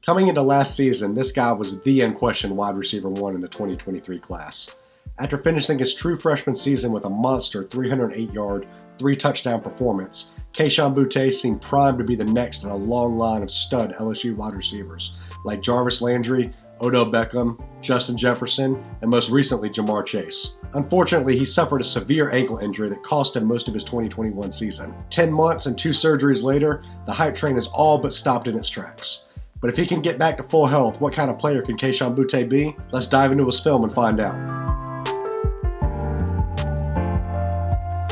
Coming into last season, this guy was the unquestioned wide receiver 1 in the 2023 class. After finishing his true freshman season with a monster 308-yard, 3-touchdown performance, Kayshon Boutte seemed primed to be the next in a long line of stud LSU wide receivers like Jarvis Landry, Odell Beckham, Justin Jefferson, and most recently Ja'Marr Chase. Unfortunately, he suffered a severe ankle injury that cost him most of his 2021 season. 10 months and 2 surgeries later, the hype train has all but stopped in its tracks. But if he can get back to full health, what kind of player can Kayshon Boutte be? Let's dive into his film and find out.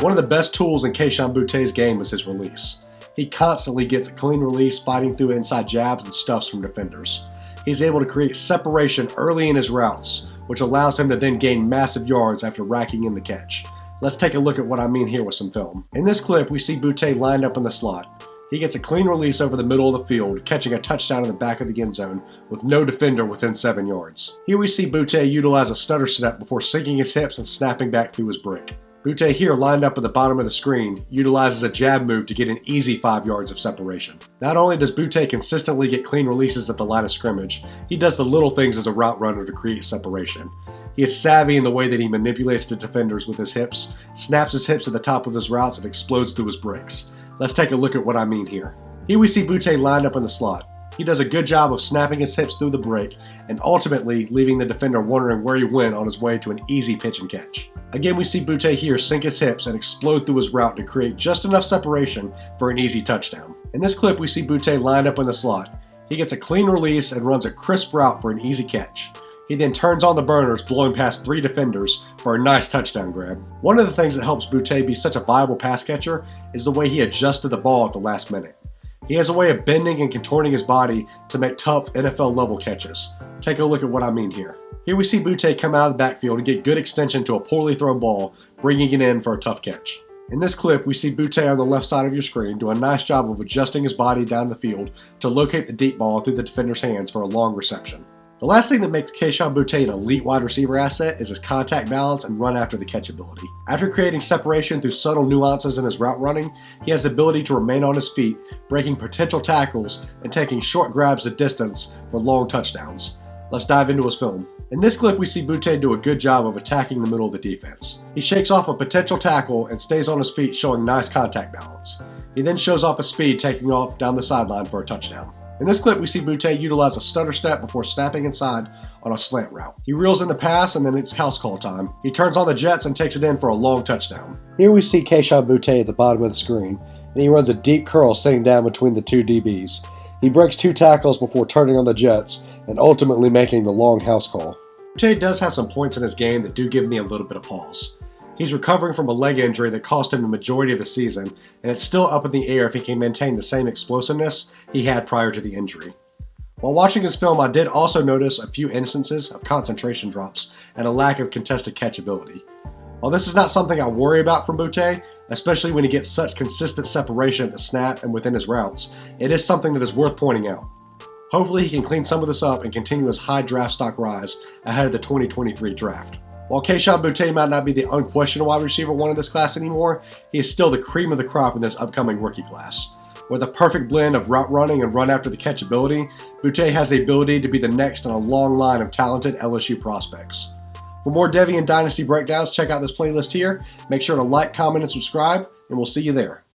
One of the best tools in Kayshon Boutte's game is his release. He constantly gets a clean release, fighting through inside jabs and stuffs from defenders. He's able to create separation early in his routes, which allows him to then gain massive yards after racking in the catch. Let's take a look at what I mean here with some film. In this clip, we see Boutte lined up in the slot. He gets a clean release over the middle of the field, catching a touchdown in the back of the end zone with no defender within 7 yards. Here we see Boutte utilize a stutter step before sinking his hips and snapping back through his break. Boutte here, lined up at the bottom of the screen, utilizes a jab move to get an easy 5 yards of separation. Not only does Boutte consistently get clean releases at the line of scrimmage, he does the little things as a route runner to create separation. He is savvy in the way that he manipulates the defenders with his hips, snaps his hips at the top of his routes, and explodes through his breaks. Let's take a look at what I mean here. Here we see Boutte lined up in the slot. He does a good job of snapping his hips through the break and ultimately leaving the defender wondering where he went on his way to an easy pitch and catch. Again, we see Boutte here sink his hips and explode through his route to create just enough separation for an easy touchdown. In this clip, we see Boutte lined up in the slot. He gets a clean release and runs a crisp route for an easy catch. He then turns on the burners, blowing past 3 defenders for a nice touchdown grab. One of the things that helps Boutte be such a viable pass catcher is the way he adjusted the ball at the last minute. He has a way of bending and contorting his body to make tough NFL-level catches. Take a look at what I mean here. Here we see Boutte come out of the backfield and get good extension to a poorly thrown ball, bringing it in for a tough catch. In this clip, we see Boutte on the left side of your screen do a nice job of adjusting his body down the field to locate the deep ball through the defender's hands for a long reception. The last thing that makes Kayshon Boutte an elite wide receiver asset is his contact balance and run after the catch ability. After creating separation through subtle nuances in his route running, he has the ability to remain on his feet, breaking potential tackles and taking short grabs at distance for long touchdowns. Let's dive into his film. In this clip, we see Boutte do a good job of attacking the middle of the defense. He shakes off a potential tackle and stays on his feet, showing nice contact balance. He then shows off his speed, taking off down the sideline for a touchdown. In this clip, we see Boutte utilize a stutter step before snapping inside on a slant route. He reels in the pass, and then it's house call time. He turns on the jets and takes it in for a long touchdown. Here we see Kayshon Boutte at the bottom of the screen, and he runs a deep curl sitting down between the 2 DBs. He breaks 2 tackles before turning on the jets and ultimately making the long house call. Boutte does have some points in his game that do give me a little bit of pause. He's recovering from a leg injury that cost him the majority of the season, and it's still up in the air if he can maintain the same explosiveness he had prior to the injury. While watching his film, I did also notice a few instances of concentration drops and a lack of contested catchability. While this is not something I worry about from Boutte, especially when he gets such consistent separation at the snap and within his routes, it is something that is worth pointing out. Hopefully he can clean some of this up and continue his high draft stock rise ahead of the 2023 draft. While Kayshon Boutte might not be the unquestioned wide receiver 1 in this class anymore, he is still the cream of the crop in this upcoming rookie class. With a perfect blend of route running and run after the catch ability, Boutte has the ability to be the next in a long line of talented LSU prospects. For more Devy and Dynasty breakdowns, check out this playlist here. Make sure to like, comment, and subscribe, and we'll see you there.